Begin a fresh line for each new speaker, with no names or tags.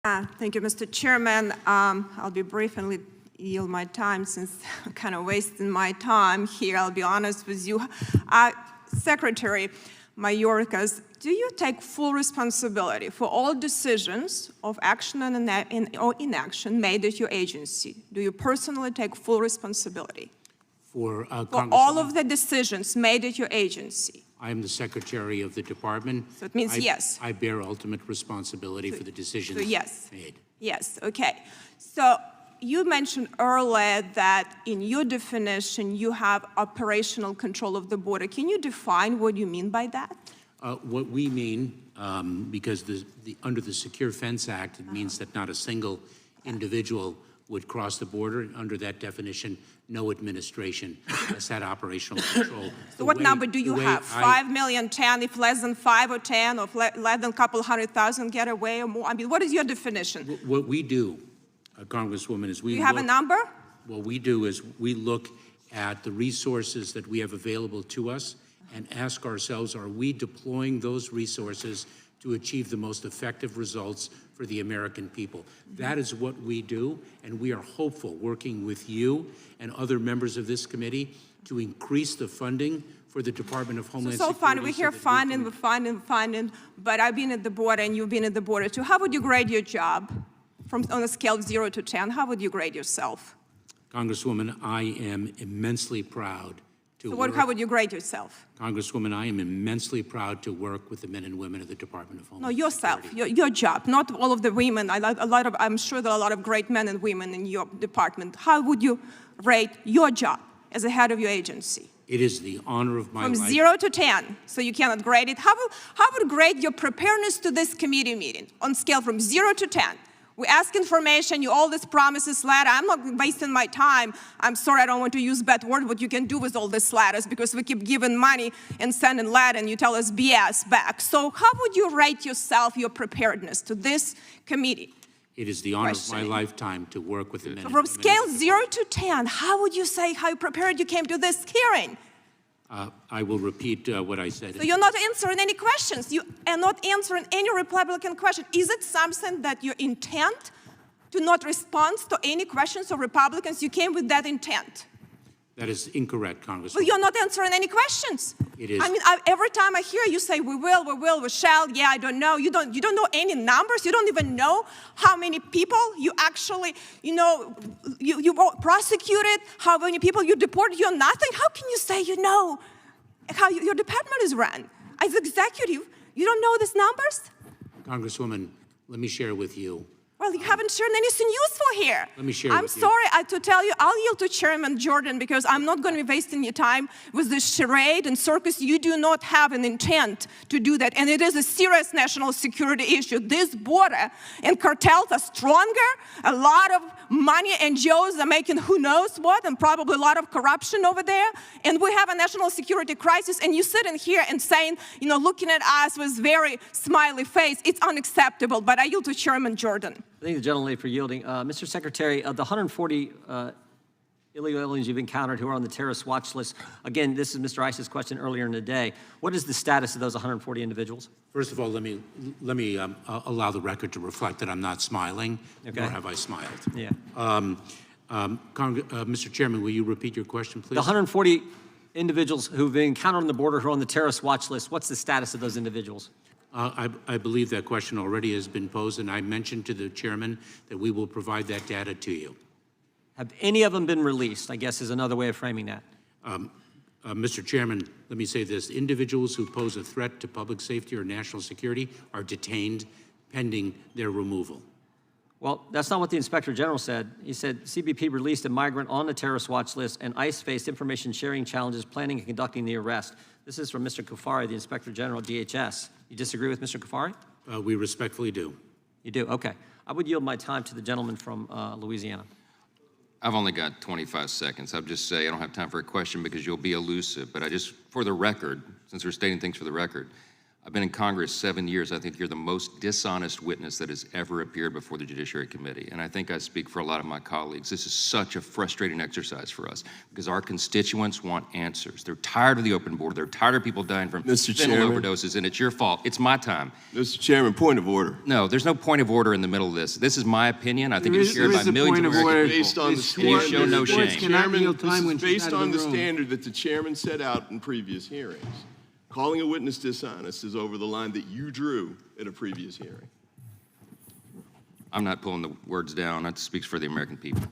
Thank you, Mr. Chairman. I'll be brief and yield my time since I'm kind of wasting my time here. I'll be honest with you. Secretary Mayorkas, do you take full responsibility for all decisions of action or inaction made at your agency? Do you personally take full responsibility
for
all of the decisions made at your agency?
I am the Secretary of the Department.
So it means yes.
I bear ultimate responsibility for the decisions made.
Yes, okay. So you mentioned earlier that in your definition you have operational control of the border. Can you define what you mean by that?
What we mean, because under the Secure Fence Act, it means that not a single individual would cross the border. Under that definition, no administration has had operational control.
So what number do you have? 5 million, 10, if less than 5 or 10, or less than a couple 100,000 get away or more? I mean, what is your definition?
What we do, Congresswoman, is we
have a number?
What we do is we look at the resources that we have available to us and ask ourselves, are we deploying those resources to achieve the most effective results for the American people? That is what we do, and we are hopeful, working with you and other members of this committee, to increase the funding for the Department of Homeland Security.
So fun, we hear funding, but I've been at the border and you've been at the border too. How would you grade your job on a scale of 0 to 10? How would you grade yourself?
Congresswoman, I am immensely proud to work.
How would you grade yourself?
Congresswoman, I am immensely proud to work with the men and women of the Department of Homeland
Security. No, yourself,
Security.
your job, not all of the women. I'm sure there are a lot of great men and women in your department. How would you rate your job as the head of your agency?
It is the honor of my life.
From 0 to 10, so you cannot grade it. How would grade your preparedness to this committee meeting on scale from 0 to 10? We ask information, you all these promises letter. I'm not wasting my time. I'm sorry, I don't want to use bad word, what you can do with all these letters, because we keep giving money and sending letter and you tell us BS back. So how would you rate yourself, your preparedness to this committee?
It is the honor of my lifetime to work with the men and
from
women.
Scale 0 to 10, how would you say how prepared you came to this hearing?
I will repeat what I said.
So you're not answering any questions. You are not answering any Republican question. Is it something that your intent to not respond to any questions of Republicans, you came with that intent?
That is incorrect, Congresswoman.
Well, you're not answering any questions.
It is.
I mean, every time I hear you say, we will, we shall, yeah, I don't know. You don't know any numbers. You don't even know how many people you actually, you prosecuted, how many people you deported. You're nothing. How can you say you know how your department is run? As executive, you don't know these numbers?
Congresswoman, let me share with you.
Well, you haven't shared anything useful here.
Let me share
I'm
with you.
sorry to tell you, I'll yield to Chairman Jordan because I'm not going to be wasting your time with this charade and circus. You do not have an intent to do that, and it is a serious national security issue. This border and cartels are stronger. A lot of money NGOs are making who knows what, and probably a lot of corruption over there. And we have a national security crisis, and you sitting here and saying, looking at us with very smiley face. It's unacceptable, but I yield to Chairman Jordan.
Thank the gentleman for yielding. Mr. Secretary, of the 140 illegal aliens you've encountered who are on the terrorist watch list, again, this is Mr. Ice's question earlier in the day. What is the status of those 140 individuals?
First of all, let me allow the record to reflect that I'm not smiling,
okay.
Nor have I smiled.
Yeah.
Mr. Chairman, will you repeat your question, please?
The 140 individuals who've been encountered on the border who are on the terrorist watch list, what's the status of those individuals?
I believe that question already has been posed, and I mentioned to the chairman that we will provide that data to you.
Have any of them been released, I guess is another way of framing that.
Mr. Chairman, let me say this. Individuals who pose a threat to public safety or national security are detained pending their removal.
Well, that's not what the Inspector General said. He said CBP released a migrant on the terrorist watch list and ICE faced information sharing challenges planning and conducting the arrest. This is from Mr. Kufari, the Inspector General, DHS. You disagree with Mr. Kufari?
We respectfully do.
You do? Okay. I would yield my time to the gentleman from Louisiana.
I've only got 25 seconds. I'll just say I don't have time for a question because you'll be elusive. But I just, for the record, since we're stating things for the record, I've been in Congress 7 years. I think you're the most dishonest witness that has ever appeared before the Judiciary Committee. And I think I speak for a lot of my colleagues. This is such a frustrating exercise for us because our constituents want answers. They're tired of the open border. They're tired of people dying from
Mr.
fentanyl
Chairman.
overdoses, and it's your fault. It's my time.
Mr. Chairman, point of order.
No, there's no point of order in the middle of this. This is my opinion. I think
There
it's
is-
shared
there
by
is a
millions
point
of
of
American
order.
people.
Based on the
And you
standard.
show no
Mr. Schwartz
shame.
cannot
Chairman,
yield
this
time
is
when she's
based
out of
on
the
the
room.
standard that the chairman set out in previous hearings. Calling a witness dishonest is over the line that you drew at a previous hearing.
I'm not pulling the words down. That speaks for the American people.